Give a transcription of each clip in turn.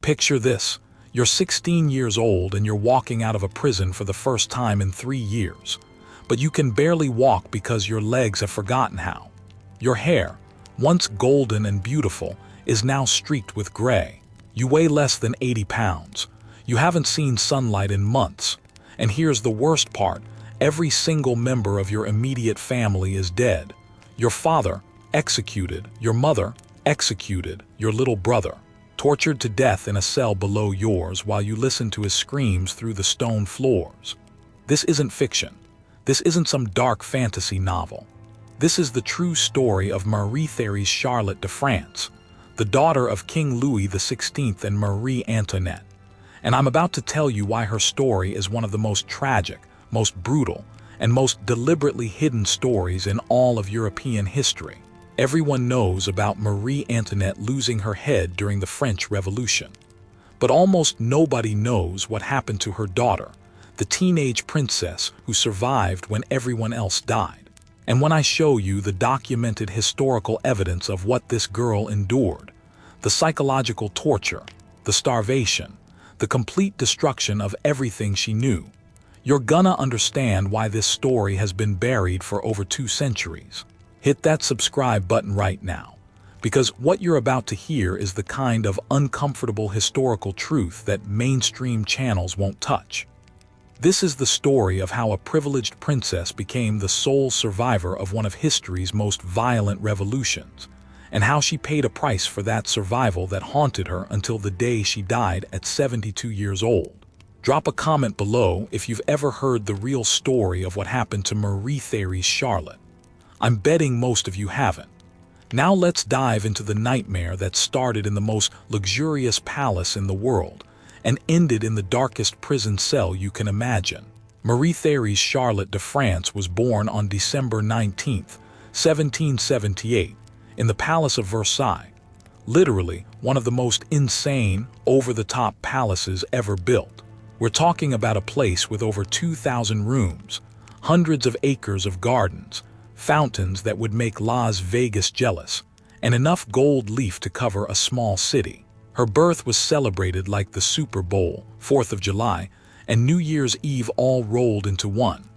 Picture this. You're 16 years old and you're walking out of a prison for the first time in 3 years. But you can barely walk because your legs have forgotten how. Your hair, once golden and beautiful, is now streaked with gray. You weigh less than 80 pounds. You haven't seen sunlight in months. And here's the worst part. Every single member of your immediate family is dead. Your father, executed. Your mother, executed. Your little brother, tortured to death in a cell below yours while you listen to his screams through the stone floors. This isn't fiction. This isn't some dark fantasy novel. This is the true story of Marie-Thérèse Charlotte de France, the daughter of King Louis XVI and Marie Antoinette. And I'm about to tell you why her story is one of the most tragic, most brutal, and most deliberately hidden stories in all of European history. Everyone knows about Marie Antoinette losing her head during the French Revolution. But almost nobody knows what happened to her daughter, the teenage princess who survived when everyone else died. And when I show you the documented historical evidence of what this girl endured, the psychological torture, the starvation, the complete destruction of everything she knew, you're gonna understand why this story has been buried for over 2 centuries. Hit that subscribe button right now, because what you're about to hear is the kind of uncomfortable historical truth that mainstream channels won't touch. This is the story of how a privileged princess became the sole survivor of one of history's most violent revolutions, and how she paid a price for that survival that haunted her until the day she died at 72 years old. Drop a comment below if you've ever heard the real story of what happened to Marie-Thérèse Charlotte. I'm betting most of you haven't. Now let's dive into the nightmare that started in the most luxurious palace in the world and ended in the darkest prison cell you can imagine. Marie-Thérèse Charlotte de France was born on December 19, 1778, in the Palace of Versailles, literally one of the most insane, over-the-top palaces ever built. We're talking about a place with over 2,000 rooms, hundreds of acres of gardens, fountains that would make Las Vegas jealous, and enough gold leaf to cover a small city. Her birth was celebrated like the Super Bowl, 4th of July, and New Year's Eve all rolled into one.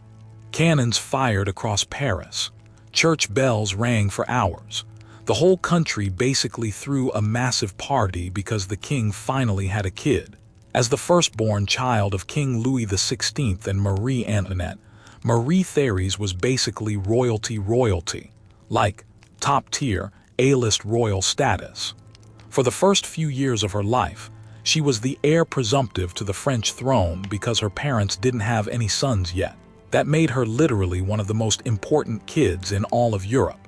Cannons fired across Paris. Church bells rang for hours. The whole country basically threw a massive party because the king finally had a kid. As the firstborn child of King Louis XVI and Marie Antoinette, Marie-Thérèse was basically royalty, like top-tier, A-list royal status. For the first few years of her life, she was the heir presumptive to the French throne because her parents didn't have any sons yet. That made her literally one of the most important kids in all of Europe.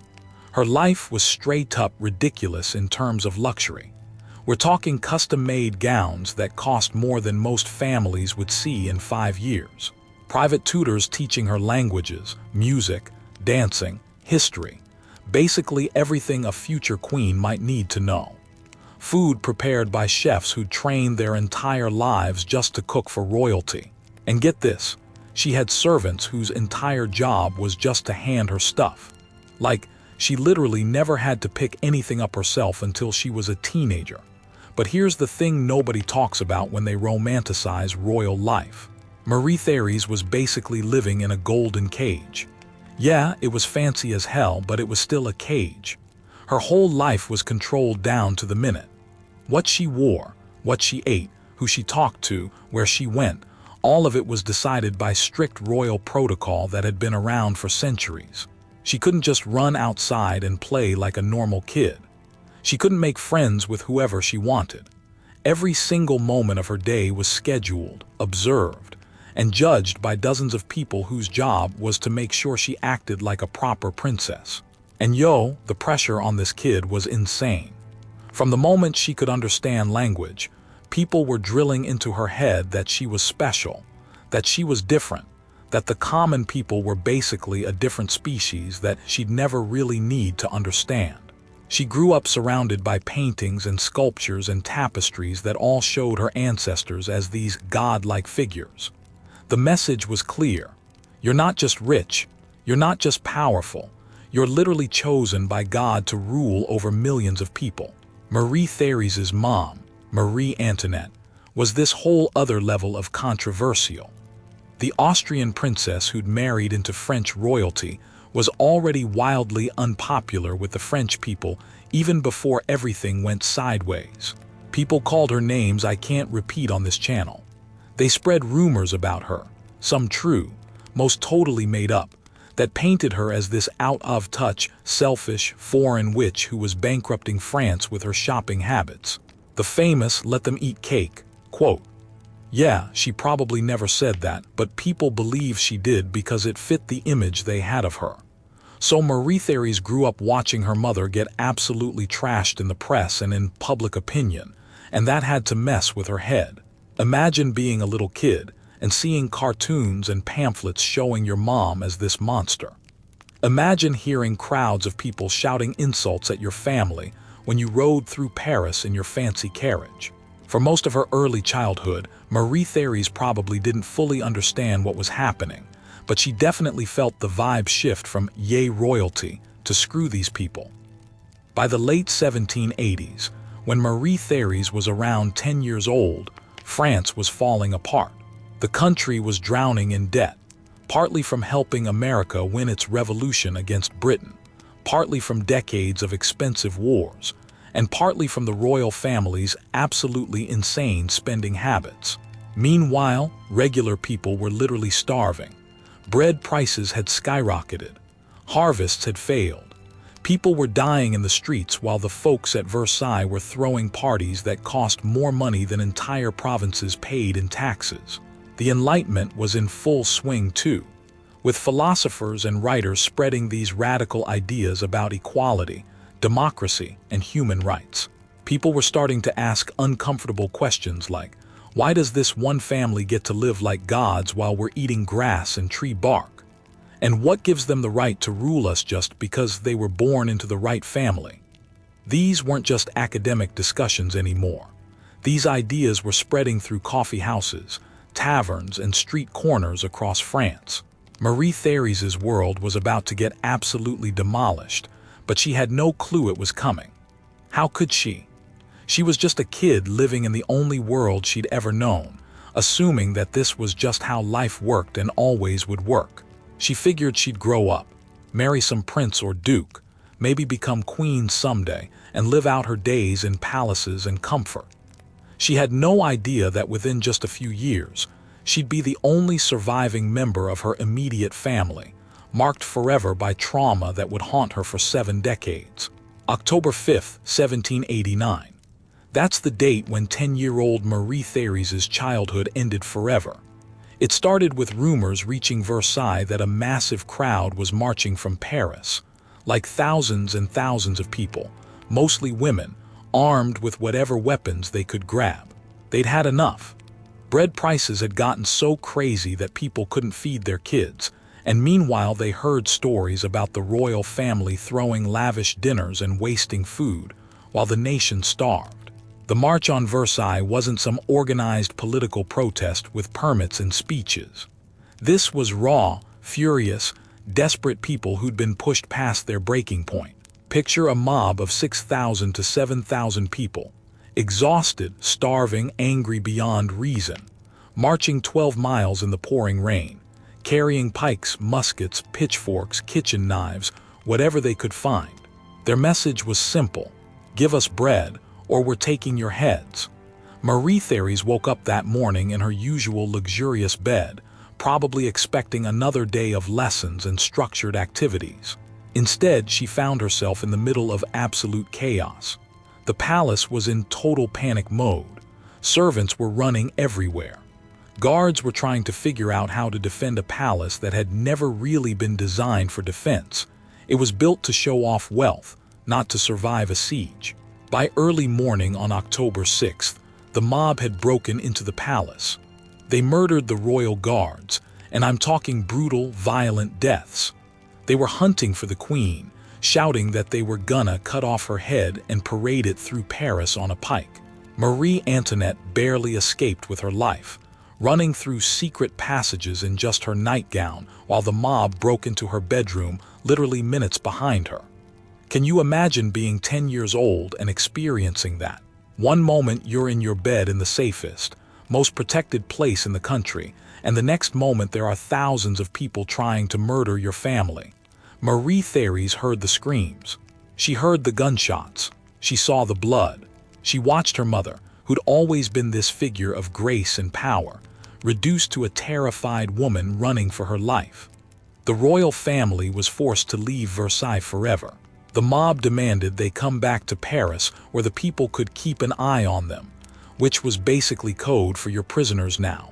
Her life was straight-up ridiculous in terms of luxury. We're talking custom-made gowns that cost more than most families would see in 5 years. Private tutors teaching her languages, music, dancing, history, basically everything a future queen might need to know. Food prepared by chefs who'd trained their entire lives just to cook for royalty. And get this, she had servants whose entire job was just to hand her stuff. Like, she literally never had to pick anything up herself until she was a teenager. But here's the thing nobody talks about when they romanticize royal life. Marie-Thérèse was basically living in a golden cage. Yeah, it was fancy as hell, but it was still a cage. Her whole life was controlled down to the minute. What she wore, what she ate, who she talked to, where she went, all of it was decided by strict royal protocol that had been around for centuries. She couldn't just run outside and play like a normal kid. She couldn't make friends with whoever she wanted. Every single moment of her day was scheduled, observed, and judged by dozens of people whose job was to make sure she acted like a proper princess. And the pressure on this kid was insane. From the moment she could understand language, people were drilling into her head that she was special, that she was different, that the common people were basically a different species that she'd never really need to understand. She grew up surrounded by paintings and sculptures and tapestries that all showed her ancestors as these godlike figures. The message was clear. You're not just rich, you're not just powerful, you're literally chosen by God to rule over millions of people. Marie-Thérèse's mom, Marie Antoinette, was this whole other level of controversial. The Austrian princess who'd married into French royalty was already wildly unpopular with the French people even before everything went sideways. People called her names I can't repeat on this channel. They spread rumors about her, some true, most totally made up, that painted her as this out-of-touch, selfish, foreign witch who was bankrupting France with her shopping habits. The famous let them eat cake quote. Yeah, she probably never said that, but people believe she did because it fit the image they had of her. So Marie-Thérèse grew up watching her mother get absolutely trashed in the press and in public opinion, and that had to mess with her head. Imagine being a little kid and seeing cartoons and pamphlets showing your mom as this monster. Imagine hearing crowds of people shouting insults at your family when you rode through Paris in your fancy carriage. For most of her early childhood, Marie-Thérèse probably didn't fully understand what was happening, but she definitely felt the vibe shift from yay royalty to screw these people. By the late 1780s, when Marie-Thérèse was around 10 years old, France was falling apart. The country was drowning in debt, partly from helping America win its revolution against Britain, partly from decades of expensive wars, and partly from the royal family's absolutely insane spending habits. Meanwhile, regular people were literally starving. Bread prices had skyrocketed. Harvests had failed. People were dying in the streets while the folks at Versailles were throwing parties that cost more money than entire provinces paid in taxes. The Enlightenment was in full swing too, with philosophers and writers spreading these radical ideas about equality, democracy, and human rights. People were starting to ask uncomfortable questions like, why does this one family get to live like gods while we're eating grass and tree bark? And what gives them the right to rule us just because they were born into the right family? These weren't just academic discussions anymore. These ideas were spreading through coffee houses, taverns, and street corners across France. Marie-Thérèse's world was about to get absolutely demolished, but she had no clue it was coming. How could she? She was just a kid living in the only world she'd ever known, assuming that this was just how life worked and always would work. She figured she'd grow up, marry some prince or duke, maybe become queen someday, and live out her days in palaces and comfort. She had no idea that within just a few years, she'd be the only surviving member of her immediate family, marked forever by trauma that would haunt her for 7 decades. October 5th, 1789. That's the date when 10-year-old Marie-Thérèse's childhood ended forever. It started with rumors reaching Versailles that a massive crowd was marching from Paris, like thousands and thousands of people, mostly women, armed with whatever weapons they could grab. They'd had enough. Bread prices had gotten so crazy that people couldn't feed their kids, and meanwhile they heard stories about the royal family throwing lavish dinners and wasting food, while the nation starved. The March on Versailles wasn't some organized political protest with permits and speeches. This was raw, furious, desperate people who'd been pushed past their breaking point. Picture a mob of 6,000 to 7,000 people, exhausted, starving, angry beyond reason, marching 12 miles in the pouring rain, carrying pikes, muskets, pitchforks, kitchen knives, whatever they could find. Their message was simple: give us bread, or we're taking your heads. Marie-Thérèse woke up that morning in her usual luxurious bed, probably expecting another day of lessons and structured activities. Instead, she found herself in the middle of absolute chaos. The palace was in total panic mode. Servants were running everywhere. Guards were trying to figure out how to defend a palace that had never really been designed for defense. It was built to show off wealth, not to survive a siege. By early morning on October 6th, the mob had broken into the palace. They murdered the royal guards, and I'm talking brutal, violent deaths. They were hunting for the queen, shouting that they were gonna cut off her head and parade it through Paris on a pike. Marie Antoinette barely escaped with her life, running through secret passages in just her nightgown while the mob broke into her bedroom literally minutes behind her. Can you imagine being 10 years old and experiencing that? One moment you're in your bed in the safest, most protected place in the country, and the next moment there are thousands of people trying to murder your family. Marie-Thérèse heard the screams. She heard the gunshots. She saw the blood. She watched her mother, who'd always been this figure of grace and power, reduced to a terrified woman running for her life. The royal family was forced to leave Versailles forever. The mob demanded they come back to Paris where the people could keep an eye on them, which was basically code for "you're prisoners now."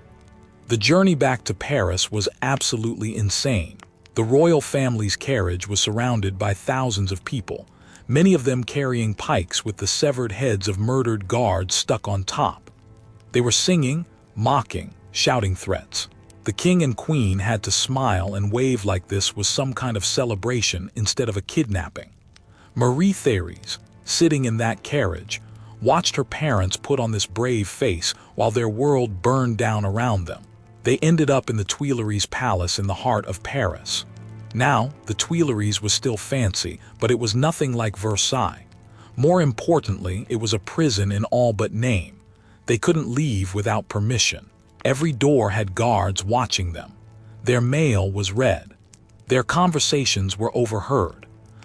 The journey back to Paris was absolutely insane. The royal family's carriage was surrounded by thousands of people, many of them carrying pikes with the severed heads of murdered guards stuck on top. They were singing, mocking, shouting threats. The king and queen had to smile and wave like this was some kind of celebration instead of a kidnapping. Marie-Thérèse, sitting in that carriage, watched her parents put on this brave face while their world burned down around them. They ended up in the Tuileries Palace in the heart of Paris. Now, the Tuileries was still fancy, but it was nothing like Versailles. More importantly, it was a prison in all but name. They couldn't leave without permission. Every door had guards watching them. Their mail was read. Their conversations were overheard.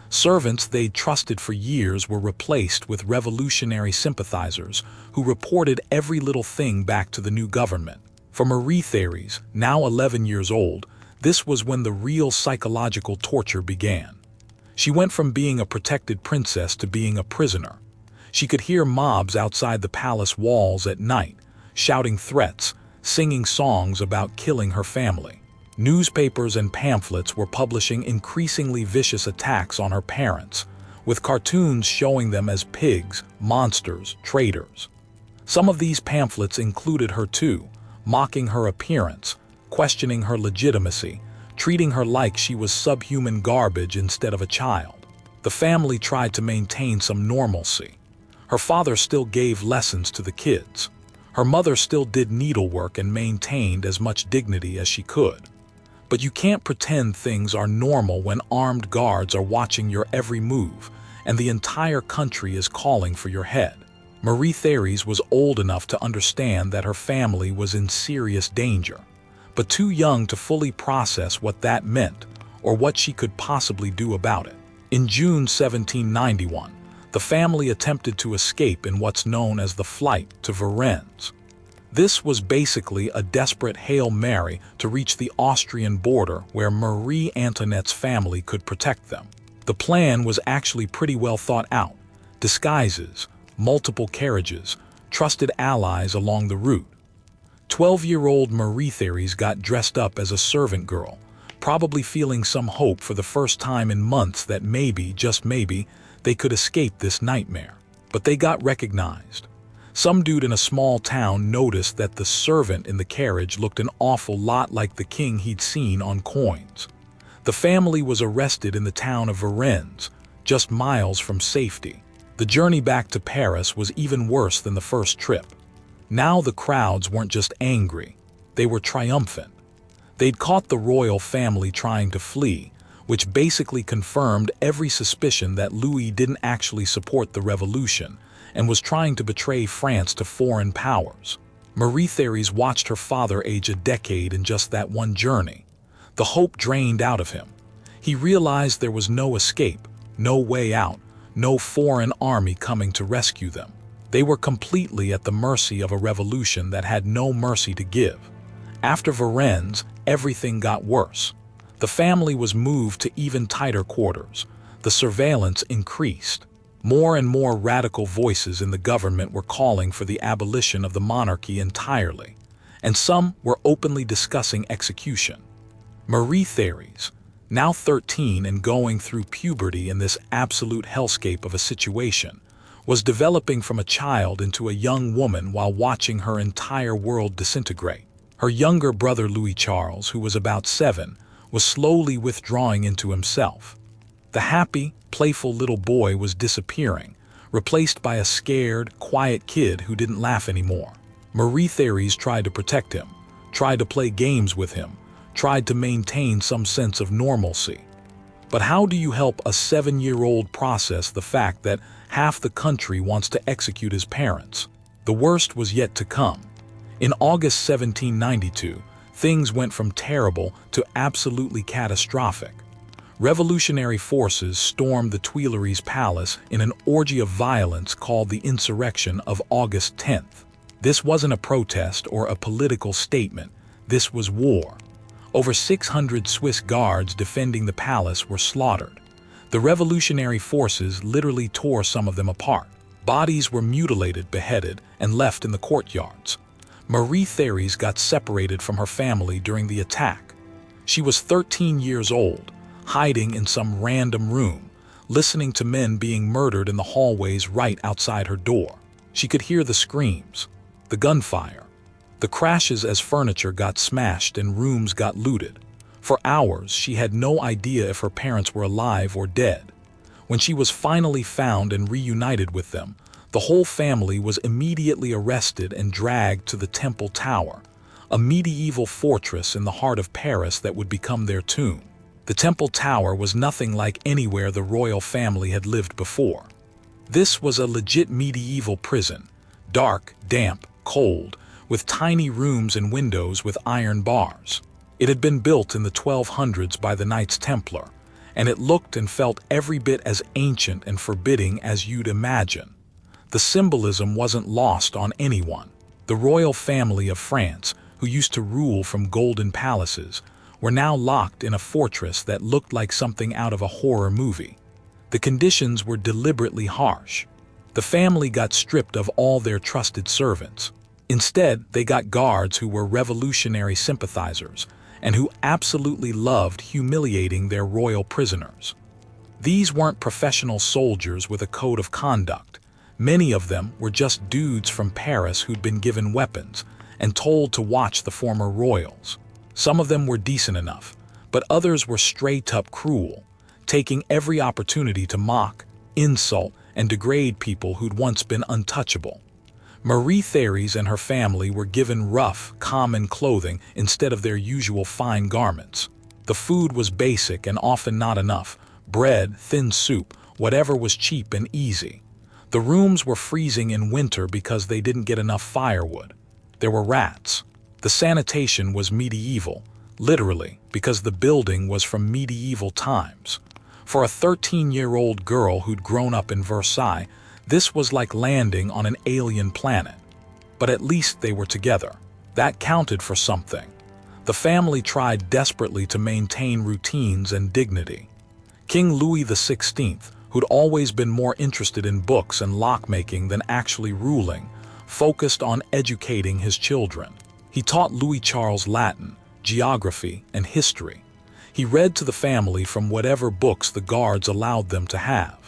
Servants they'd trusted for years were replaced with revolutionary sympathizers who reported every little thing back to the new government. For Marie-Thérèse, now 11 years old, this was when the real psychological torture began. She went from being a protected princess to being a prisoner. She could hear mobs outside the palace walls at night, shouting threats, singing songs about killing her family. Newspapers and pamphlets were publishing increasingly vicious attacks on her parents, with cartoons showing them as pigs, monsters, traitors. Some of these pamphlets included her too, mocking her appearance, questioning her legitimacy, treating her like she was subhuman garbage instead of a child. The family tried to maintain some normalcy. Her father still gave lessons to the kids. Her mother still did needlework and maintained as much dignity as she could. But you can't pretend things are normal when armed guards are watching your every move and the entire country is calling for your head. Marie-Thérèse was old enough to understand that her family was in serious danger, but too young to fully process what that meant or what she could possibly do about it. In June 1791, the family attempted to escape in what's known as the Flight to Varennes. This was basically a desperate Hail Mary to reach the Austrian border where Marie Antoinette's family could protect them. The plan was actually pretty well thought out. Disguises, multiple carriages, trusted allies along the route. 12-year-old Marie-Thérèse got dressed up as a servant girl, probably feeling some hope for the first time in months that maybe, just maybe, they could escape this nightmare. But they got recognized. Some dude in a small town noticed that the servant in the carriage looked an awful lot like the king he'd seen on coins. The family was arrested in the town of Varennes, just miles from safety. The journey back to Paris was even worse than the first trip. Now the crowds weren't just angry, they were triumphant. They'd caught the royal family trying to flee, which basically confirmed every suspicion that Louis didn't actually support the revolution and was trying to betray France to foreign powers. Marie-Thérèse watched her father age a decade in just that one journey. The hope drained out of him. He realized there was no escape, no way out, no foreign army coming to rescue them. They were completely at the mercy of a revolution that had no mercy to give. After Varennes, everything got worse. The family was moved to even tighter quarters. The surveillance increased. More and more radical voices in the government were calling for the abolition of the monarchy entirely, and some were openly discussing execution. Marie-Thérèse, now 13 and going through puberty in this absolute hellscape of a situation, was developing from a child into a young woman while watching her entire world disintegrate. Her younger brother Louis Charles, who was about 7, was slowly withdrawing into himself. The happy, playful little boy was disappearing, replaced by a scared, quiet kid who didn't laugh anymore. Marie-Thérèse tried to protect him, tried to play games with him, tried to maintain some sense of normalcy. But how do you help a 7-year-old process the fact that half the country wants to execute his parents? The worst was yet to come. In August 1792, things went from terrible to absolutely catastrophic. Revolutionary forces stormed the Tuileries Palace in an orgy of violence called the Insurrection of August 10th. This wasn't a protest or a political statement. This was war. Over 600 Swiss guards defending the palace were slaughtered. The revolutionary forces literally tore some of them apart. Bodies were mutilated, beheaded, and left in the courtyards. Marie-Thérèse got separated from her family during the attack. She was 13 years old, hiding in some random room, listening to men being murdered in the hallways right outside her door. She could hear the screams, the gunfire, the crashes as furniture got smashed and rooms got looted. For hours, she had no idea if her parents were alive or dead. When she was finally found and reunited with them, the whole family was immediately arrested and dragged to the Temple Tower, a medieval fortress in the heart of Paris that would become their tomb. The Temple Tower was nothing like anywhere the royal family had lived before. This was a legit medieval prison, dark, damp, cold, with tiny rooms and windows with iron bars. It had been built in the 1200s by the Knights Templar, and it looked and felt every bit as ancient and forbidding as you'd imagine. The symbolism wasn't lost on anyone. The royal family of France, who used to rule from golden palaces, were now locked in a fortress that looked like something out of a horror movie. The conditions were deliberately harsh. The family got stripped of all their trusted servants. Instead, they got guards who were revolutionary sympathizers and who absolutely loved humiliating their royal prisoners. These weren't professional soldiers with a code of conduct. Many of them were just dudes from Paris who'd been given weapons and told to watch the former royals. Some of them were decent enough, but others were straight-up cruel, taking every opportunity to mock, insult, and degrade people who'd once been untouchable. Marie-Thérèse and her family were given rough, common clothing instead of their usual fine garments. The food was basic and often not enough: bread, thin soup, whatever was cheap and easy. The rooms were freezing in winter because they didn't get enough firewood. There were rats. The sanitation was medieval, literally, because the building was from medieval times. For a 13-year-old girl who'd grown up in Versailles, this was like landing on an alien planet. But at least they were together. That counted for something. The family tried desperately to maintain routines and dignity. King Louis XVI, who'd always been more interested in books and lockmaking than actually ruling, focused on educating his children. He taught Louis Charles Latin, geography, and history. He read to the family from whatever books the guards allowed them to have.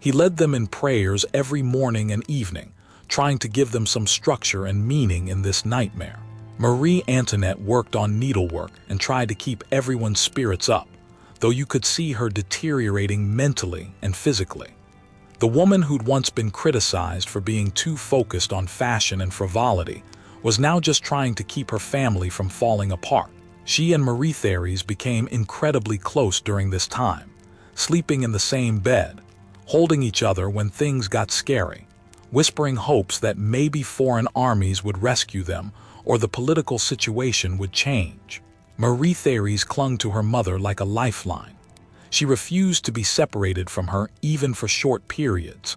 He led them in prayers every morning and evening, trying to give them some structure and meaning in this nightmare. Marie Antoinette worked on needlework and tried to keep everyone's spirits up, though you could see her deteriorating mentally and physically. The woman who'd once been criticized for being too focused on fashion and frivolity was now just trying to keep her family from falling apart. She and Marie-Thérèse became incredibly close during this time, sleeping in the same bed, holding each other when things got scary, whispering hopes that maybe foreign armies would rescue them or the political situation would change. Marie-Thérèse clung to her mother like a lifeline. She refused to be separated from her even for short periods.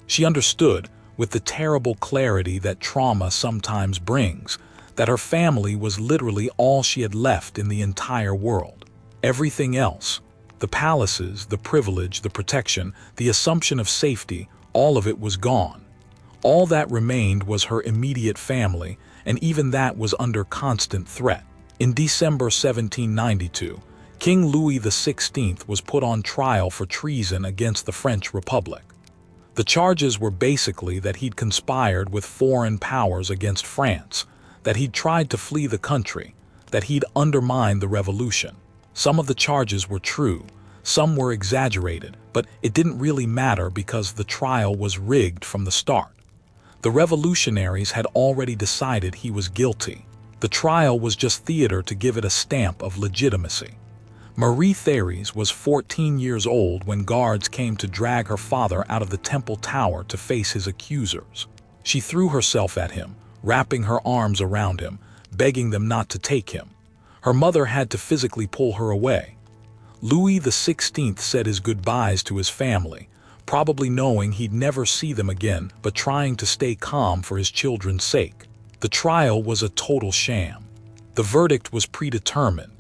She understood, with the terrible clarity that trauma sometimes brings, that her family was literally all she had left in the entire world. Everything else, the palaces, the privilege, the protection, the assumption of safety, all of it was gone. All that remained was her immediate family, and even that was under constant threat. In December 1792, King Louis XVI was put on trial for treason against the French Republic. The charges were basically that he'd conspired with foreign powers against France, that he'd tried to flee the country, that he'd undermined the revolution. Some of the charges were true, some were exaggerated, but it didn't really matter because the trial was rigged from the start. The revolutionaries had already decided he was guilty. The trial was just theater to give it a stamp of legitimacy. Marie-Thérèse was 14 years old when guards came to drag her father out of the temple tower to face his accusers. She threw herself at him, wrapping her arms around him, begging them not to take him. Her mother had to physically pull her away. Louis XVI said his goodbyes to his family, probably knowing he'd never see them again, but trying to stay calm for his children's sake. The trial was a total sham. The verdict was predetermined.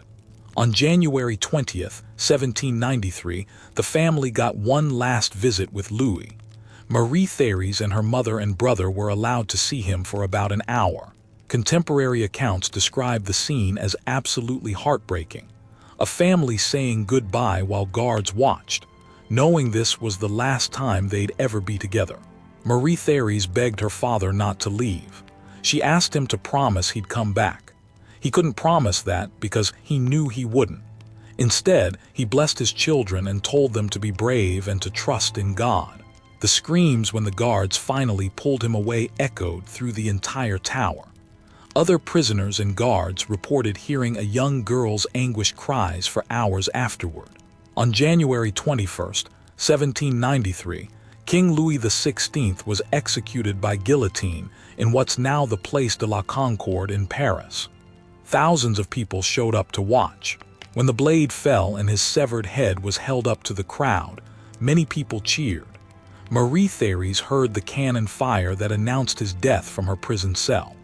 On January 20th, 1793, the family got one last visit with Louis. Marie-Thérèse and her mother and brother were allowed to see him for about an hour. Contemporary accounts describe the scene as absolutely heartbreaking. A family saying goodbye while guards watched, knowing this was the last time they'd ever be together. Marie-Thérèse begged her father not to leave. She asked him to promise he'd come back. He couldn't promise that because he knew he wouldn't. Instead, he blessed his children and told them to be brave and to trust in God. The screams when the guards finally pulled him away echoed through the entire tower. Other prisoners and guards reported hearing a young girl's anguished cries for hours afterward. On January 21st, 1793, King Louis XVI was executed by guillotine in what's now the Place de la Concorde in Paris. Thousands of people showed up to watch. When the blade fell and his severed head was held up to the crowd, many people cheered. Marie-Thérèse heard the cannon fire that announced his death from her prison cell.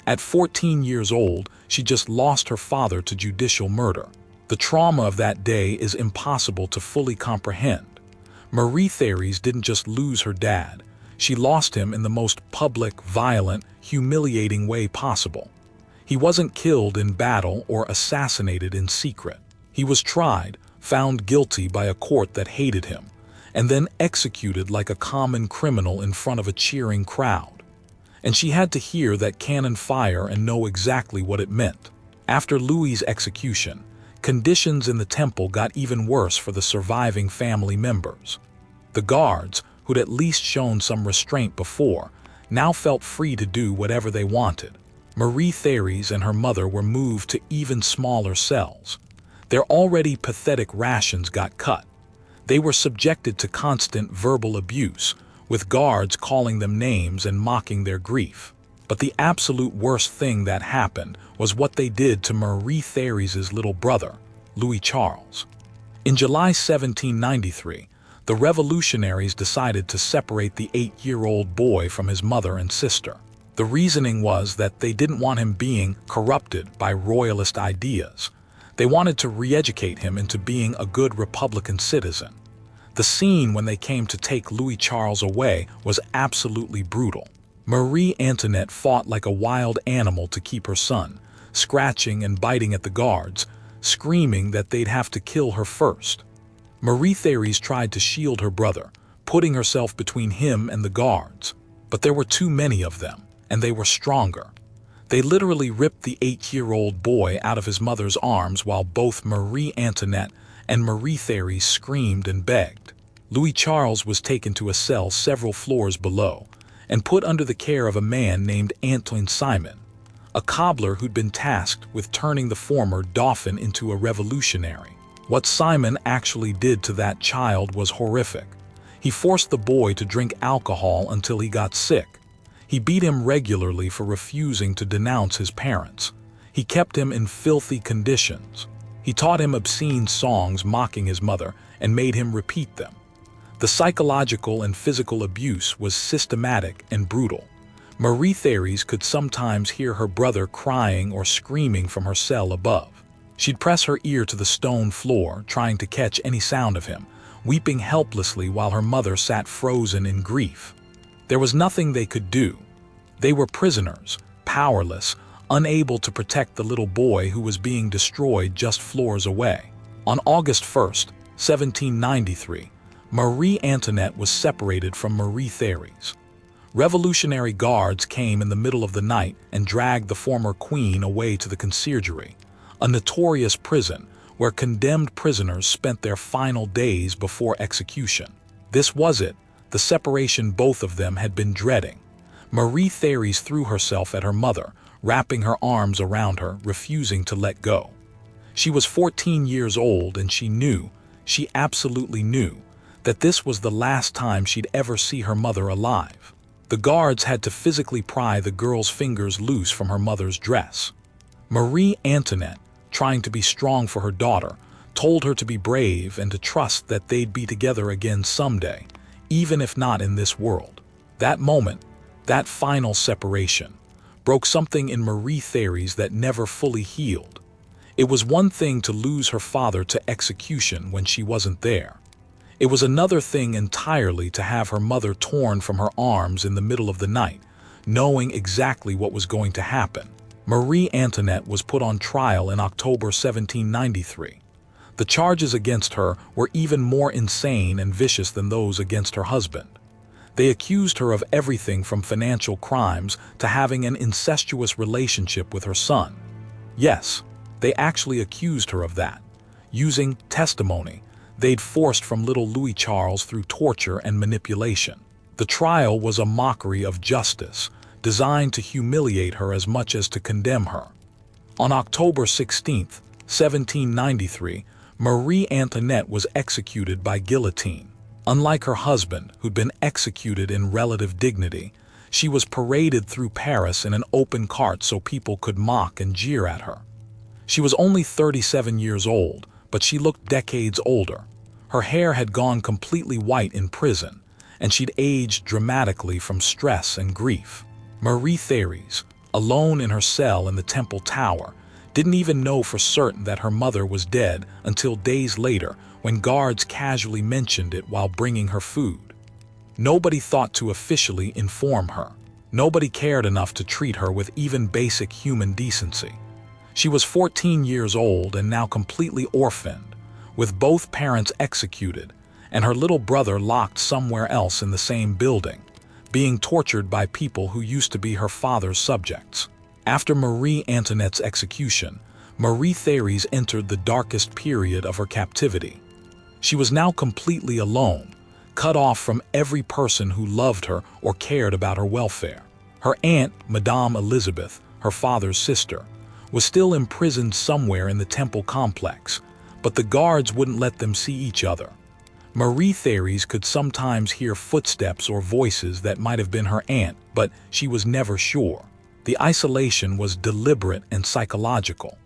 At 14 years old, she just lost her father to judicial murder. The trauma of that day is impossible to fully comprehend. Marie-Thérèse didn't just lose her dad. She lost him in the most public, violent, humiliating way possible. He wasn't killed in battle or assassinated in secret. He was tried, found guilty by a court that hated him, and then executed like a common criminal in front of a cheering crowd. And she had to hear that cannon fire and know exactly what it meant. After Louis's execution, conditions in the temple got even worse for the surviving family members. The guards, who'd at least shown some restraint before, now felt free to do whatever they wanted. Marie-Thérèse and her mother were moved to even smaller cells. Their already pathetic rations got cut. They were subjected to constant verbal abuse, with guards calling them names and mocking their grief. But the absolute worst thing that happened was what they did to Marie-Thérèse's little brother, Louis Charles. In July 1793, the revolutionaries decided to separate the 8-year-old boy from his mother and sister. The reasoning was that they didn't want him being corrupted by royalist ideas. They wanted to re-educate him into being a good Republican citizen. The scene when they came to take Louis Charles away was absolutely brutal. Marie Antoinette fought like a wild animal to keep her son, scratching and biting at the guards, screaming that they'd have to kill her first. Marie-Thérèse tried to shield her brother, putting herself between him and the guards. But there were too many of them, and they were stronger. They literally ripped the 8-year-old boy out of his mother's arms while both Marie Antoinette and Marie-Thérèse screamed and begged. Louis Charles was taken to a cell several floors below and put under the care of a man named Antoine Simon, a cobbler who'd been tasked with turning the former Dauphin into a revolutionary. What Simon actually did to that child was horrific. He forced the boy to drink alcohol until he got sick. He beat him regularly for refusing to denounce his parents. He kept him in filthy conditions. He taught him obscene songs mocking his mother and made him repeat them. The psychological and physical abuse was systematic and brutal. Marie-Thérèse could sometimes hear her brother crying or screaming from her cell above. She'd press her ear to the stone floor, trying to catch any sound of him, weeping helplessly while her mother sat frozen in grief. There was nothing they could do. They were prisoners, powerless, unable to protect the little boy who was being destroyed just floors away. On August 1st, 1793, Marie Antoinette was separated from Marie-Thérèse. Revolutionary guards came in the middle of the night and dragged the former queen away to the conciergerie, a notorious prison where condemned prisoners spent their final days before execution. This was it, the separation both of them had been dreading. Marie-Thérèse threw herself at her mother, wrapping her arms around her, refusing to let go. She was 14 years old and she absolutely knew, that this was the last time she'd ever see her mother alive. The guards had to physically pry the girl's fingers loose from her mother's dress. Marie Antoinette, trying to be strong for her daughter, told her to be brave and to trust that they'd be together again someday, even if not in this world. That moment, that final separation, broke something in Marie-Thérèse that never fully healed. It was one thing to lose her father to execution when she wasn't there. It was another thing entirely to have her mother torn from her arms in the middle of the night, knowing exactly what was going to happen. Marie Antoinette was put on trial in October 1793. The charges against her were even more insane and vicious than those against her husband. They accused her of everything from financial crimes to having an incestuous relationship with her son. Yes, they actually accused her of that, using testimony they'd forced from little Louis Charles through torture and manipulation. The trial was a mockery of justice, designed to humiliate her as much as to condemn her. On October 16, 1793, Marie Antoinette was executed by guillotine. Unlike her husband, who'd been executed in relative dignity, she was paraded through Paris in an open cart so people could mock and jeer at her. She was only 37 years old, but she looked decades older. Her hair had gone completely white in prison, and she'd aged dramatically from stress and grief. Marie-Thérèse, alone in her cell in the Temple Tower, didn't even know for certain that her mother was dead until days later when guards casually mentioned it while bringing her food. Nobody thought to officially inform her. Nobody cared enough to treat her with even basic human decency. She was 14 years old and now completely orphaned, with both parents executed, and her little brother locked somewhere else in the same building, being tortured by people who used to be her father's subjects. After Marie Antoinette's execution, Marie-Thérèse entered the darkest period of her captivity. She was now completely alone, cut off from every person who loved her or cared about her welfare. Her aunt, Madame Elizabeth, her father's sister, was still imprisoned somewhere in the temple complex, but the guards wouldn't let them see each other. Marie-Thérèse could sometimes hear footsteps or voices that might have been her aunt, but she was never sure. The isolation was deliberate and psychological.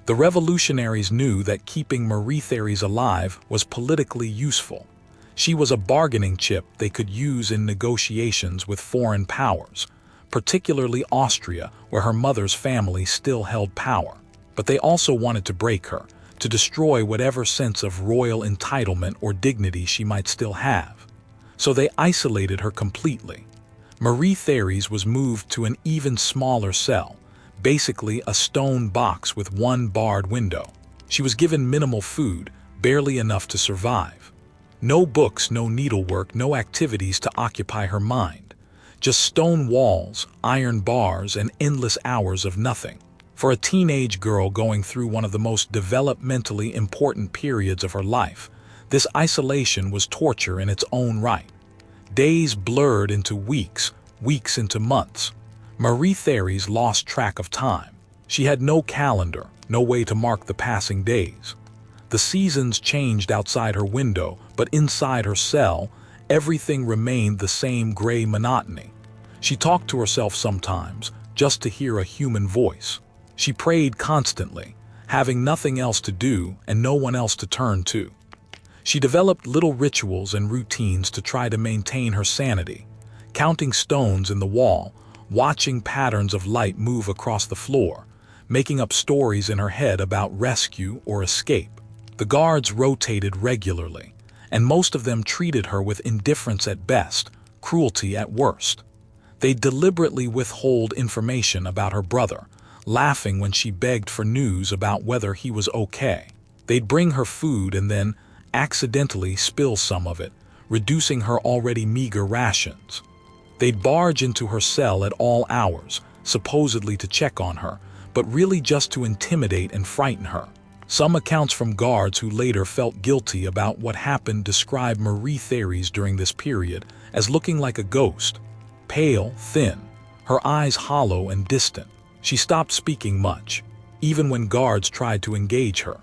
The revolutionaries knew that keeping Marie-Thérèse alive was politically useful. She was a bargaining chip they could use in negotiations with foreign powers, particularly Austria, where her mother's family still held power. But they also wanted to break her, to destroy whatever sense of royal entitlement or dignity she might still have. So they isolated her completely. Marie-Thérèse was moved to an even smaller cell, basically a stone box with one barred window. She was given minimal food, barely enough to survive. No books, no needlework, no activities to occupy her mind. Just stone walls, iron bars, and endless hours of nothing. For a teenage girl going through one of the most developmentally important periods of her life, this isolation was torture in its own right. Days blurred into weeks, weeks into months. Marie-Thérèse lost track of time. She had no calendar, no way to mark the passing days. The seasons changed outside her window, but inside her cell, everything remained the same gray monotony. She talked to herself sometimes, just to hear a human voice. She prayed constantly, having nothing else to do and no one else to turn to. She developed little rituals and routines to try to maintain her sanity, counting stones in the wall, watching patterns of light move across the floor, making up stories in her head about rescue or escape. The guards rotated regularly, and most of them treated her with indifference at best, cruelty at worst. They deliberately withhold information about her brother, laughing when she begged for news about whether he was okay. They'd bring her food and then accidentally spill some of it, reducing her already meager rations. They'd barge into her cell at all hours, supposedly to check on her, but really just to intimidate and frighten her. Some accounts from guards who later felt guilty about what happened describe Marie-Thérèse during this period as looking like a ghost, pale, thin, her eyes hollow and distant. She stopped speaking much. even when guards tried to engage her.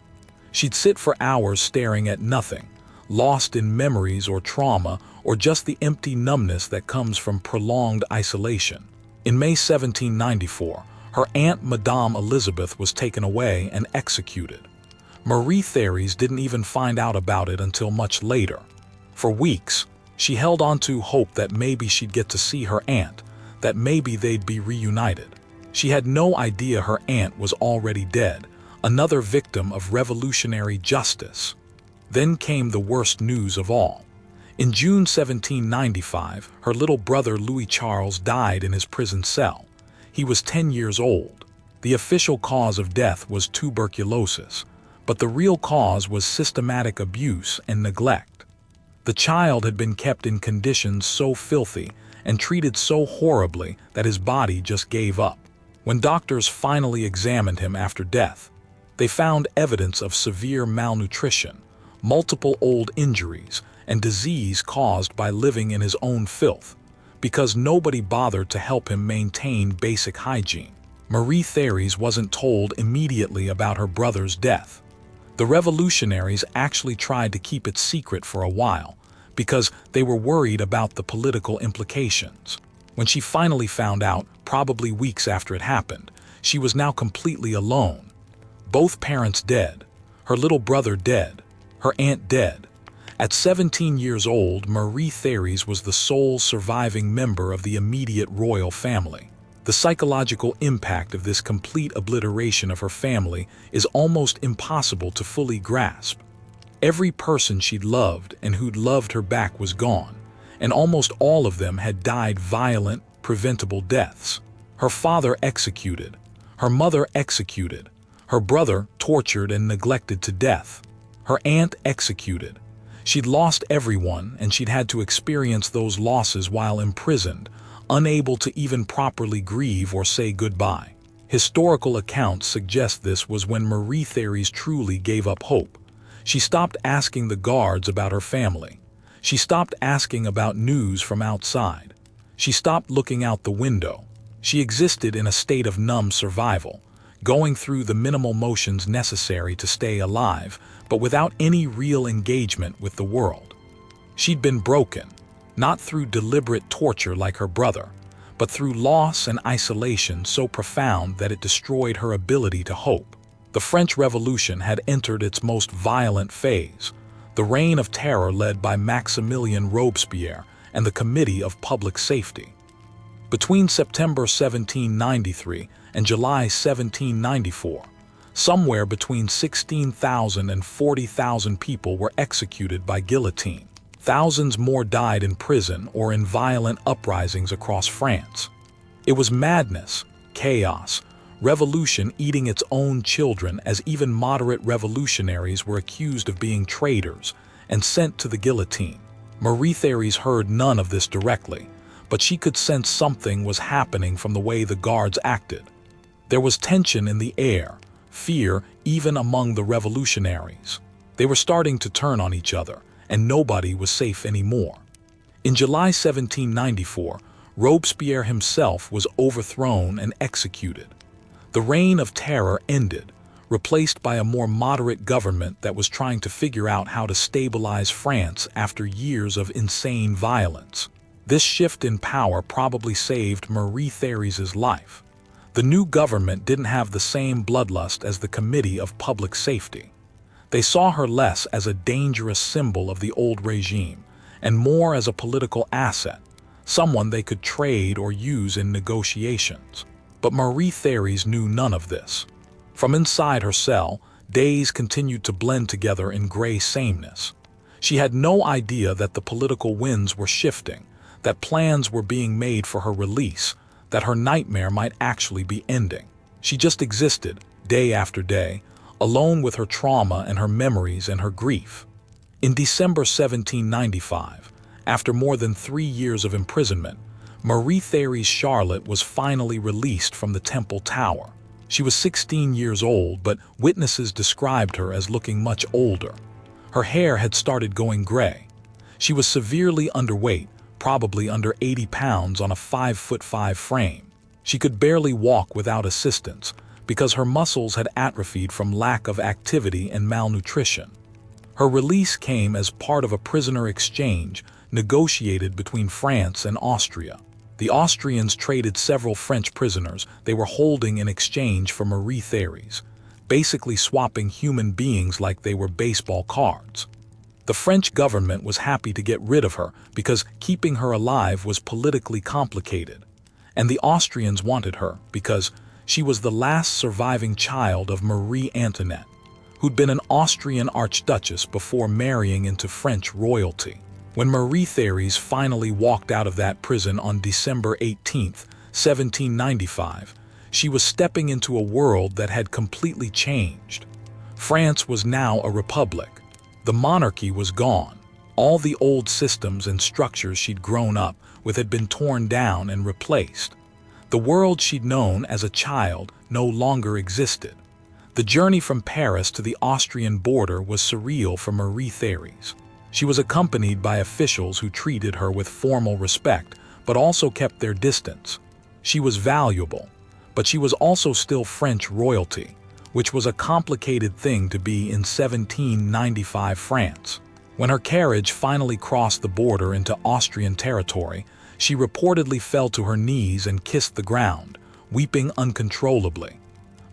She'd sit for hours staring at nothing, lost in memories or trauma or just the empty numbness that comes from prolonged isolation. In May 1794, her aunt Madame Elizabeth was taken away and executed. Marie-Thérèse didn't even find out about it until much later. For weeks, she held on to hope that maybe she'd get to see her aunt, that maybe they'd be reunited. She had no idea her aunt was already dead, another victim of revolutionary justice. Then came the worst news of all. In June 1795, her little brother Louis Charles died in his prison cell. He was 10 years old. The official cause of death was tuberculosis, but the real cause was systematic abuse and neglect. The child had been kept in conditions so filthy and treated so horribly that his body just gave up. When doctors finally examined him after death, they found evidence of severe malnutrition, multiple old injuries, and disease caused by living in his own filth, because nobody bothered to help him maintain basic hygiene. Marie-Thérèse wasn't told immediately about her brother's death. The revolutionaries actually tried to keep it secret for a while, because they were worried about the political implications. When she finally found out, probably weeks after it happened, she was now completely alone. Both parents dead, her little brother dead, her aunt dead. At 17 years old, Marie-Thérèse was the sole surviving member of the immediate royal family. The psychological impact of this complete obliteration of her family is almost impossible to fully grasp. Every person she'd loved and who'd loved her back was gone, and almost all of them had died violent, preventable deaths. Her father executed, her mother executed, her brother tortured and neglected to death, her aunt executed. She'd lost everyone, and she'd had to experience those losses while imprisoned, unable to even properly grieve or say goodbye. Historical accounts suggest this was when Marie-Thérèse truly gave up hope. She stopped asking the guards about her family. She stopped asking about news from outside. She stopped looking out the window. She existed in a state of numb survival, going through the minimal motions necessary to stay alive, but without any real engagement with the world. She'd been broken, not through deliberate torture like her brother, but through loss and isolation so profound that it destroyed her ability to hope. The French Revolution had entered its most violent phase, the Reign of Terror led by Maximilien Robespierre and the Committee of Public Safety. Between September 1793 and July 1794, somewhere between 16,000 and 40,000 people were executed by guillotine. Thousands more died in prison or in violent uprisings across France. It was madness, chaos, revolution eating its own children, as even moderate revolutionaries were accused of being traitors and sent to the guillotine. Marie-Thérèse heard none of this directly, but she could sense something was happening from the way the guards acted. There was tension in the air, fear even among the revolutionaries. They were starting to turn on each other, and nobody was safe anymore. In July 1794, Robespierre himself was overthrown and executed. The Reign of Terror ended, replaced by a more moderate government that was trying to figure out how to stabilize France after years of insane violence. This shift in power probably saved Marie-Thérèse's life. The new government didn't have the same bloodlust as the Committee of Public Safety. They saw her less as a dangerous symbol of the old regime and more as a political asset, someone they could trade or use in negotiations. But Marie-Thérèse knew none of this. From inside her cell, days continued to blend together in gray sameness. She had no idea that the political winds were shifting, that plans were being made for her release, that her nightmare might actually be ending. She just existed, day after day, alone with her trauma and her memories and her grief. In December 1795, after more than 3 years of imprisonment, Marie-Thérèse Charlotte was finally released from the Temple Tower. She was 16 years old, but witnesses described her as looking much older. Her hair had started going gray. She was severely underweight, probably under 80 pounds on a 5'5" frame. She could barely walk without assistance, because her muscles had atrophied from lack of activity and malnutrition. Her release came as part of a prisoner exchange negotiated between France and Austria. The Austrians traded several French prisoners they were holding in exchange for Marie-Thérèse, basically swapping human beings like they were baseball cards. The French government was happy to get rid of her because keeping her alive was politically complicated, and the Austrians wanted her because she was the last surviving child of Marie Antoinette, who'd been an Austrian archduchess before marrying into French royalty. When Marie-Thérèse finally walked out of that prison on December 18, 1795, she was stepping into a world that had completely changed. France was now a republic. The monarchy was gone. All the old systems and structures she'd grown up with had been torn down and replaced. The world she'd known as a child no longer existed. The journey from Paris to the Austrian border was surreal for Marie-Thérèse. She was accompanied by officials who treated her with formal respect, but also kept their distance. She was valuable, but she was also still French royalty, which was a complicated thing to be in 1795 France. When her carriage finally crossed the border into Austrian territory, she reportedly fell to her knees and kissed the ground, weeping uncontrollably.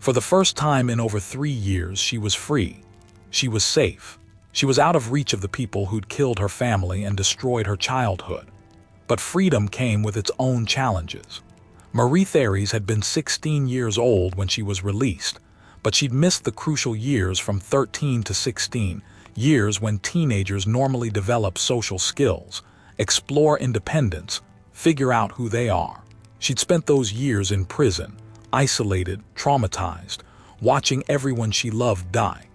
For the first time in over 3 years, she was free. She was safe. She was out of reach of the people who'd killed her family and destroyed her childhood. But freedom came with its own challenges. Marie-Thérèse had been 16 years old when she was released, but she'd missed the crucial years from 13 to 16, years when teenagers normally develop social skills, explore independence, figure out who they are. She'd spent those years in prison, isolated, traumatized, watching everyone she loved die.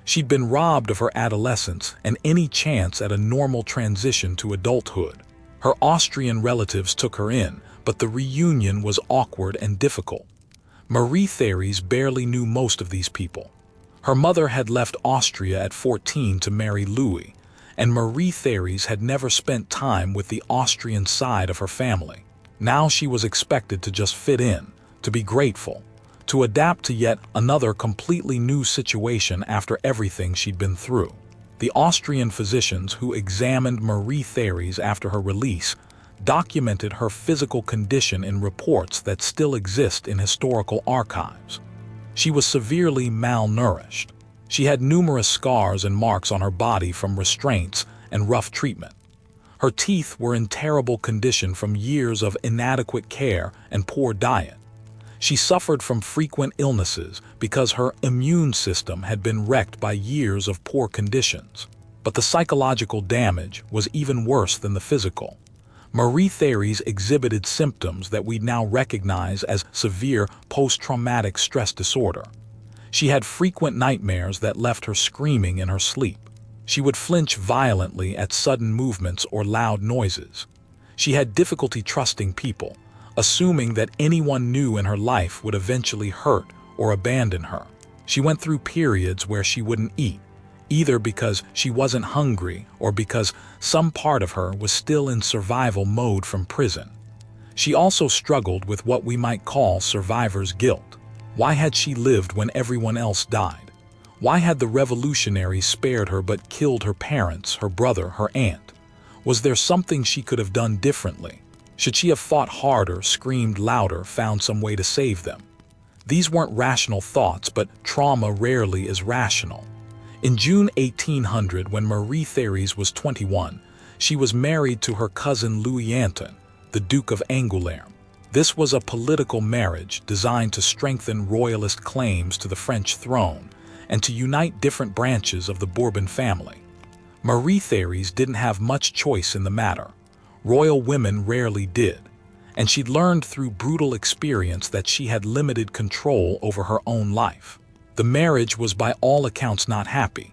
She'd been robbed of her adolescence and any chance at a normal transition to adulthood. Her Austrian relatives took her in, but the reunion was awkward and difficult. Marie-Thérèse barely knew most of these people. Her mother had left Austria at 14 to marry Louis, and Marie-Thérèse had never spent time with the Austrian side of her family. Now she was expected to just fit in, to be grateful, to adapt to yet another completely new situation after everything she'd been through. The Austrian physicians who examined Marie-Thérèse after her release documented her physical condition in reports that still exist in historical archives. She was severely malnourished. She had numerous scars and marks on her body from restraints and rough treatment. Her teeth were in terrible condition from years of inadequate care and poor diet. She suffered from frequent illnesses because her immune system had been wrecked by years of poor conditions. But the psychological damage was even worse than the physical. Marie-Thérèse exhibited symptoms that we now recognize as severe post-traumatic stress disorder. She had frequent nightmares that left her screaming in her sleep. She would flinch violently at sudden movements or loud noises. She had difficulty trusting people, assuming that anyone new in her life would eventually hurt or abandon her. She went through periods where she wouldn't eat, either because she wasn't hungry or because some part of her was still in survival mode from prison. She also struggled with what we might call survivor's guilt. Why had she lived when everyone else died? Why had the revolutionaries spared her but killed her parents, her brother, her aunt? Was there something she could have done differently? Should she have fought harder, screamed louder, found some way to save them? These weren't rational thoughts, but trauma rarely is rational. In June 1800, when Marie-Thérèse was 21, she was married to her cousin Louis Anton, the Duke of Angoulême. This was a political marriage designed to strengthen royalist claims to the French throne and to unite different branches of the Bourbon family. Marie-Thérèse didn't have much choice in the matter. Royal women rarely did, and she'd learned through brutal experience that she had limited control over her own life. The marriage was by all accounts not happy.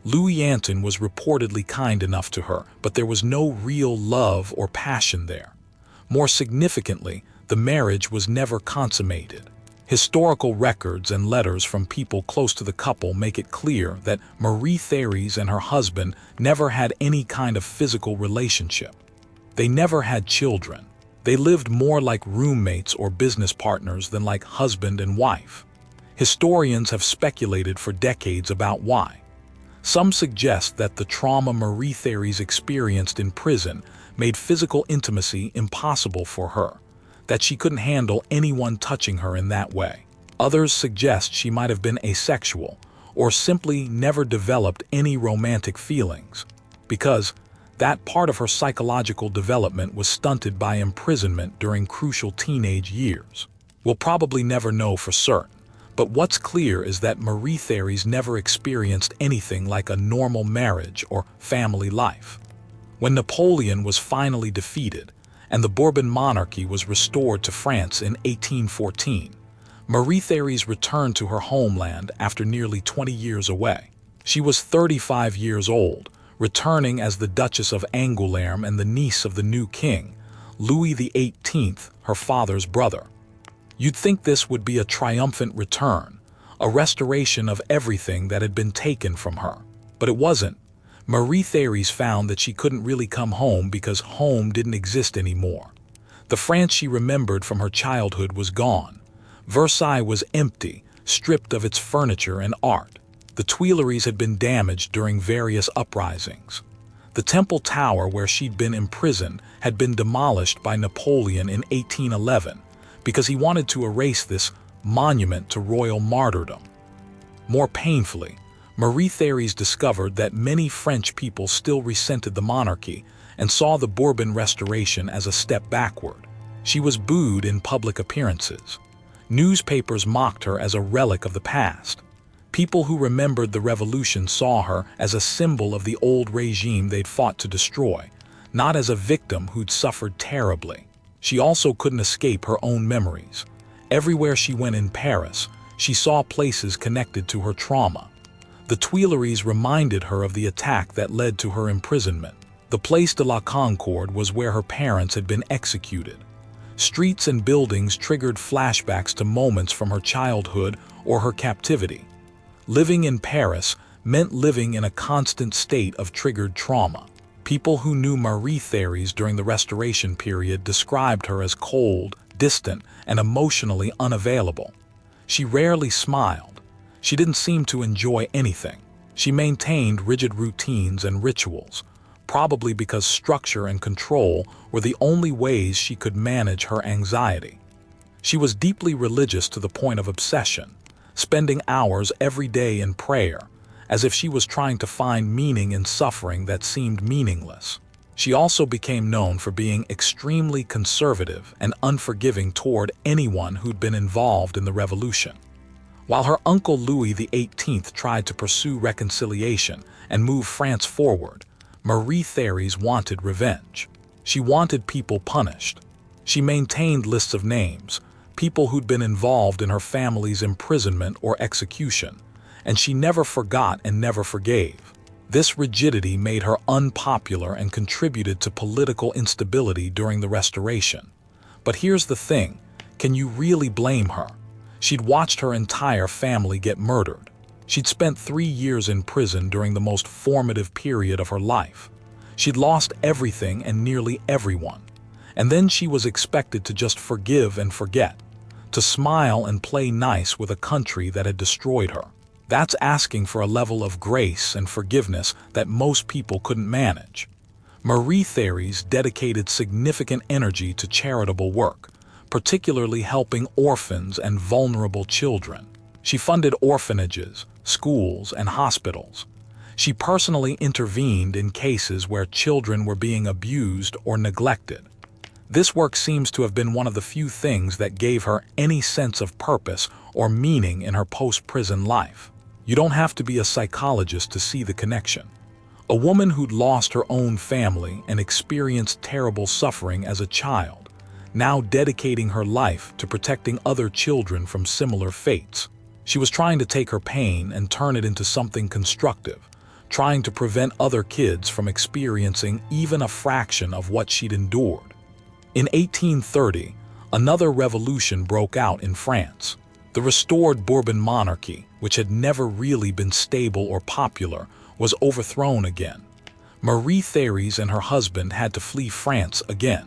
Louis Anton was reportedly kind enough to her, but there was no real love or passion there. More significantly, the marriage was never consummated. Historical records and letters from people close to the couple make it clear that Marie-Thérèse and her husband never had any kind of physical relationship. They never had children. They lived more like roommates or business partners than like husband and wife. Historians have speculated for decades about why. Some suggest that the trauma Marie-Thérèse experienced in prison made physical intimacy impossible for her, that she couldn't handle anyone touching her in that way. Others suggest she might have been asexual, or simply never developed any romantic feelings, because that part of her psychological development was stunted by imprisonment during crucial teenage years. We'll probably never know for certain, but what's clear is that Marie-Thérèse never experienced anything like a normal marriage or family life. When Napoleon was finally defeated and the Bourbon monarchy was restored to France in 1814, Marie-Thérèse returned to her homeland after nearly 20 years away. She was 35 years old, returning as the Duchess of Angoulême and the niece of the new king, Louis XVIII, her father's brother. You'd think this would be a triumphant return, a restoration of everything that had been taken from her. But it wasn't. Marie-Thérèse found that she couldn't really come home because home didn't exist anymore. The France she remembered from her childhood was gone. Versailles was empty, stripped of its furniture and art. The Tuileries had been damaged during various uprisings. The Temple Tower where she'd been imprisoned had been demolished by Napoleon in 1811 because he wanted to erase this monument to royal martyrdom. More painfully, Marie-Thérèse discovered that many French people still resented the monarchy and saw the Bourbon restoration as a step backward. She was booed in public appearances. Newspapers mocked her as a relic of the past. People who remembered the revolution saw her as a symbol of the old regime they'd fought to destroy, not as a victim who'd suffered terribly. She also couldn't escape her own memories. Everywhere she went in Paris, she saw places connected to her trauma. The Tuileries reminded her of the attack that led to her imprisonment. The Place de la Concorde was where her parents had been executed. Streets and buildings triggered flashbacks to moments from her childhood or her captivity. Living in Paris meant living in a constant state of triggered trauma. People who knew Marie-Thérèse during the Restoration period described her as cold, distant, and emotionally unavailable. She rarely smiled. She didn't seem to enjoy anything. She maintained rigid routines and rituals, probably because structure and control were the only ways she could manage her anxiety. She was deeply religious to the point of obsession, spending hours every day in prayer, as if she was trying to find meaning in suffering that seemed meaningless. She also became known for being extremely conservative and unforgiving toward anyone who'd been involved in the revolution. While her uncle Louis XVIII tried to pursue reconciliation and move France forward, Marie-Thérèse wanted revenge. She wanted people punished. She maintained lists of names, people who'd been involved in her family's imprisonment or execution, and she never forgot and never forgave. This rigidity made her unpopular and contributed to political instability during the Restoration. But here's the thing, can you really blame her? She'd watched her entire family get murdered. She'd spent 3 years in prison during the most formative period of her life. She'd lost everything and nearly everyone. And then she was expected to just forgive and forget, to smile and play nice with a country that had destroyed her. That's asking for a level of grace and forgiveness that most people couldn't manage. Marie-Thérèse dedicated significant energy to charitable work, particularly helping orphans and vulnerable children. She funded orphanages, schools, and hospitals. She personally intervened in cases where children were being abused or neglected. This work seems to have been one of the few things that gave her any sense of purpose or meaning in her post-prison life. You don't have to be a psychologist to see the connection. A woman who'd lost her own family and experienced terrible suffering as a child, now dedicating her life to protecting other children from similar fates. She was trying to take her pain and turn it into something constructive, trying to prevent other kids from experiencing even a fraction of what she'd endured. In 1830, another revolution broke out in France. The restored Bourbon monarchy, which had never really been stable or popular, was overthrown again. Marie-Thérèse and her husband had to flee France again.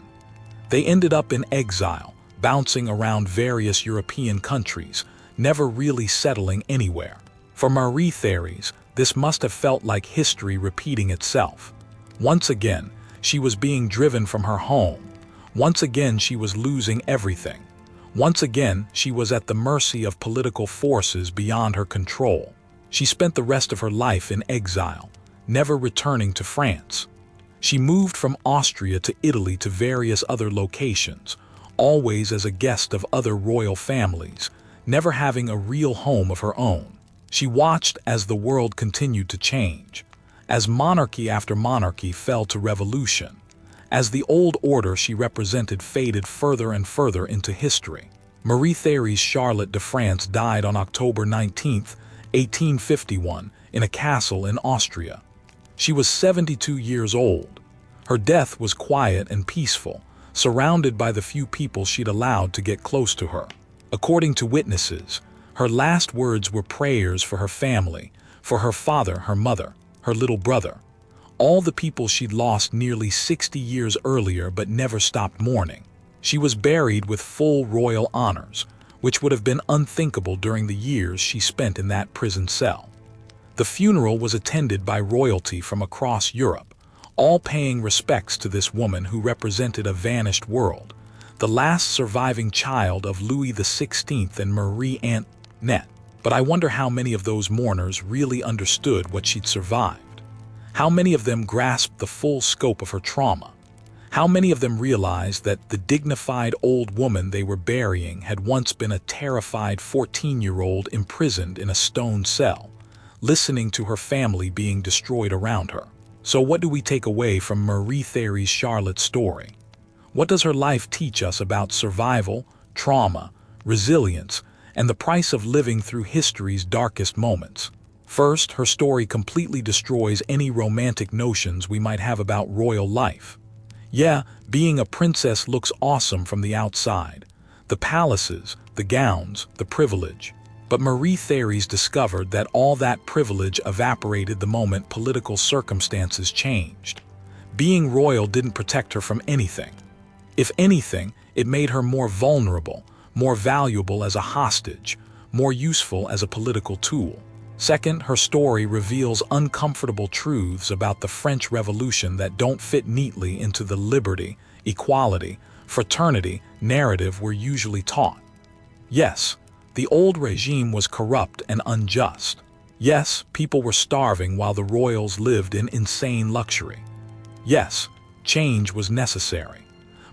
They ended up in exile, bouncing around various European countries, never really settling anywhere. For Marie-Thérèse, this must have felt like history repeating itself. Once again, she was being driven from her home. Once again, she was losing everything. Once again, she was at the mercy of political forces beyond her control. She spent the rest of her life in exile, never returning to France. She moved from Austria to Italy to various other locations, always as a guest of other royal families, never having a real home of her own. She watched as the world continued to change, as monarchy after monarchy fell to revolution, as the old order she represented faded further and further into history. Marie-Thérèse Charlotte de France died on October 19, 1851, in a castle in Austria. She was 72 years old. Her death was quiet and peaceful, surrounded by the few people she'd allowed to get close to her. According to witnesses, her last words were prayers for her family, for her father, her mother, her little brother, all the people she'd lost nearly 60 years earlier but never stopped mourning. She was buried with full royal honors, which would have been unthinkable during the years she spent in that prison cell. The funeral was attended by royalty from across Europe, all paying respects to this woman who represented a vanished world, the last surviving child of Louis XVI and Marie Antoinette. But I wonder how many of those mourners really understood what she'd survived. How many of them grasped the full scope of her trauma? How many of them realized that the dignified old woman they were burying had once been a terrified 14-year-old imprisoned in a stone cell, listening to her family being destroyed around her? So what do we take away from Marie-Thérèse Charlotte's story? What does her life teach us about survival, trauma, resilience, and the price of living through history's darkest moments? First, her story completely destroys any romantic notions we might have about royal life. Yeah, being a princess looks awesome from the outside. The palaces, the gowns, the privilege. But Marie-Thérèse discovered that all that privilege evaporated the moment political circumstances changed. Being royal didn't protect her from anything. If anything, it made her more vulnerable, more valuable as a hostage, more useful as a political tool. Second, her story reveals uncomfortable truths about the French Revolution that don't fit neatly into the liberty, equality, fraternity narrative we're usually taught. Yes, the old regime was corrupt and unjust. Yes, people were starving while the royals lived in insane luxury. Yes, change was necessary.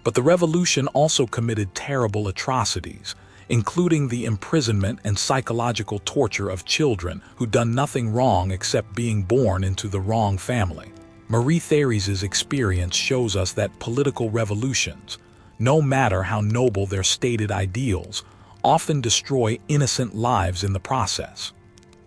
But the revolution also committed terrible atrocities, including the imprisonment and psychological torture of children who'd done nothing wrong except being born into the wrong family. Marie-Thérèse's experience shows us that political revolutions, no matter how noble their stated ideals, often destroy innocent lives in the process.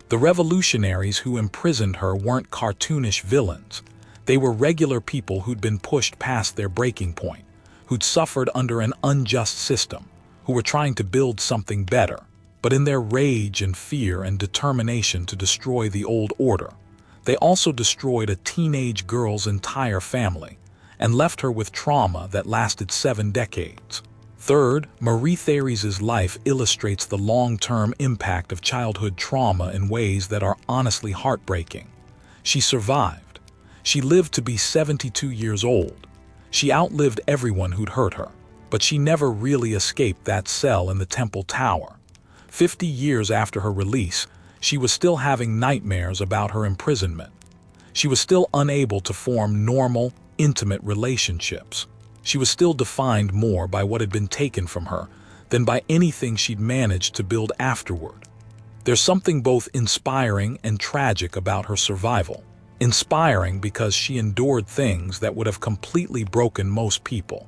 The revolutionaries who imprisoned her weren't cartoonish villains. They were regular people who'd been pushed past their breaking point, who'd suffered under an unjust system, who were trying to build something better. But in their rage and fear and determination to destroy the old order, they also destroyed a teenage girl's entire family and left her with trauma that lasted 7 decades. Third, Marie-Thérèse's life illustrates the long-term impact of childhood trauma in ways that are honestly heartbreaking. She survived. She lived to be 72 years old. She outlived everyone who'd hurt her, but she never really escaped that cell in the Temple Tower. 50 years after her release, she was still having nightmares about her imprisonment. She was still unable to form normal, intimate relationships. She was still defined more by what had been taken from her than by anything she'd managed to build afterward. There's something both inspiring and tragic about her survival. Inspiring because she endured things that would have completely broken most people.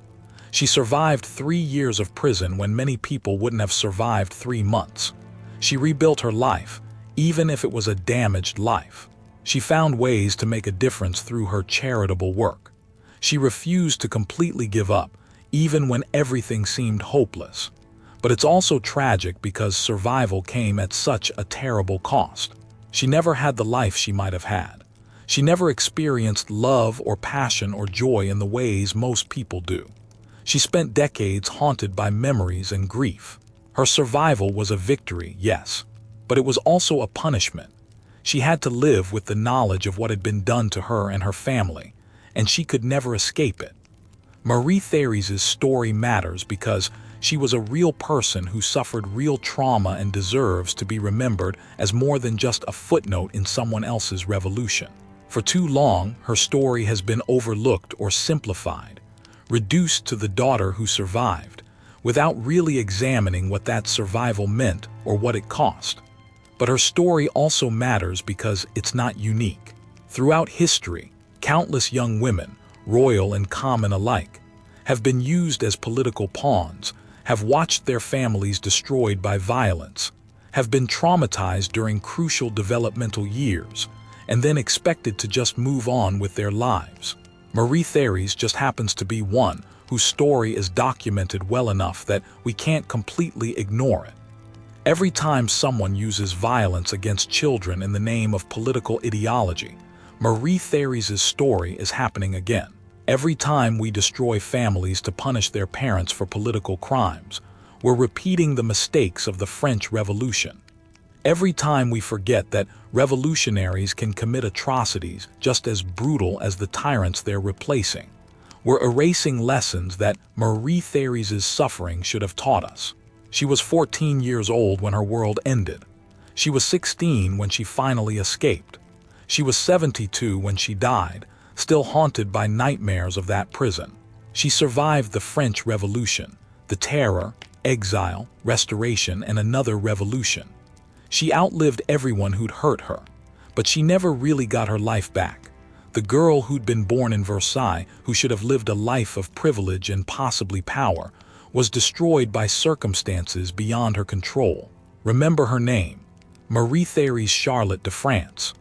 She survived 3 years of prison when many people wouldn't have survived 3 months. She rebuilt her life, even if it was a damaged life. She found ways to make a difference through her charitable work. She refused to completely give up, even when everything seemed hopeless. But it's also tragic because survival came at such a terrible cost. She never had the life she might have had. She never experienced love or passion or joy in the ways most people do. She spent decades haunted by memories and grief. Her survival was a victory, yes, but it was also a punishment. She had to live with the knowledge of what had been done to her and her family, and she could never escape it. Marie-Thérèse's story matters because she was a real person who suffered real trauma and deserves to be remembered as more than just a footnote in someone else's revolution. For too long, her story has been overlooked or simplified, reduced to the daughter who survived, without really examining what that survival meant or what it cost. But her story also matters because it's not unique. Throughout history, countless young women, royal and common alike, have been used as political pawns, have watched their families destroyed by violence, have been traumatized during crucial developmental years, and then expected to just move on with their lives. Marie-Thérèse just happens to be one whose story is documented well enough that we can't completely ignore it. Every time someone uses violence against children in the name of political ideology, Marie-Thérèse's story is happening again. Every time we destroy families to punish their parents for political crimes, we're repeating the mistakes of the French Revolution. Every time we forget that revolutionaries can commit atrocities just as brutal as the tyrants they're replacing, we're erasing lessons that Marie-Thérèse's suffering should have taught us. She was 14 years old when her world ended. She was 16 when she finally escaped. She was 72 when she died, still haunted by nightmares of that prison. She survived the French Revolution, the Terror, exile, Restoration, and another revolution. She outlived everyone who'd hurt her, but she never really got her life back. The girl who'd been born in Versailles, who should have lived a life of privilege and possibly power, was destroyed by circumstances beyond her control. Remember her name, Marie-Thérèse Charlotte de France.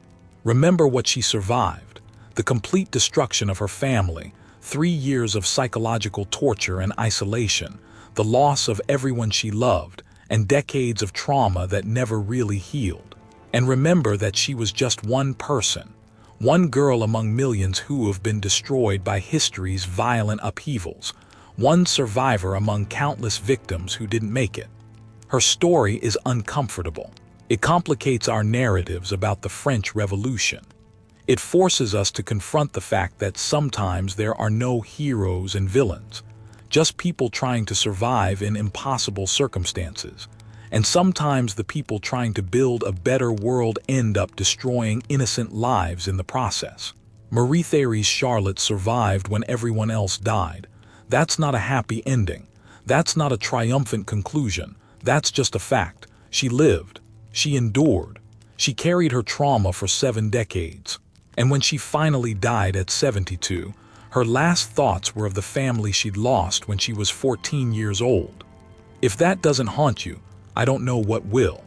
Remember what she survived. The complete destruction of her family, 3 years of psychological torture and isolation, the loss of everyone she loved, and decades of trauma that never really healed. And remember that she was just one person, one girl among millions who have been destroyed by history's violent upheavals, one survivor among countless victims who didn't make it. Her story is uncomfortable. It complicates our narratives about the French Revolution. It forces us to confront the fact that sometimes there are no heroes and villains, just people trying to survive in impossible circumstances. And sometimes the people trying to build a better world end up destroying innocent lives in the process. Marie-Thérèse Charlotte survived when everyone else died. That's not a happy ending. That's not a triumphant conclusion. That's just a fact. She lived. She endured. She carried her trauma for 7 decades. And when she finally died at 72, her last thoughts were of the family she'd lost when she was 14 years old. If that doesn't haunt you, I don't know what will.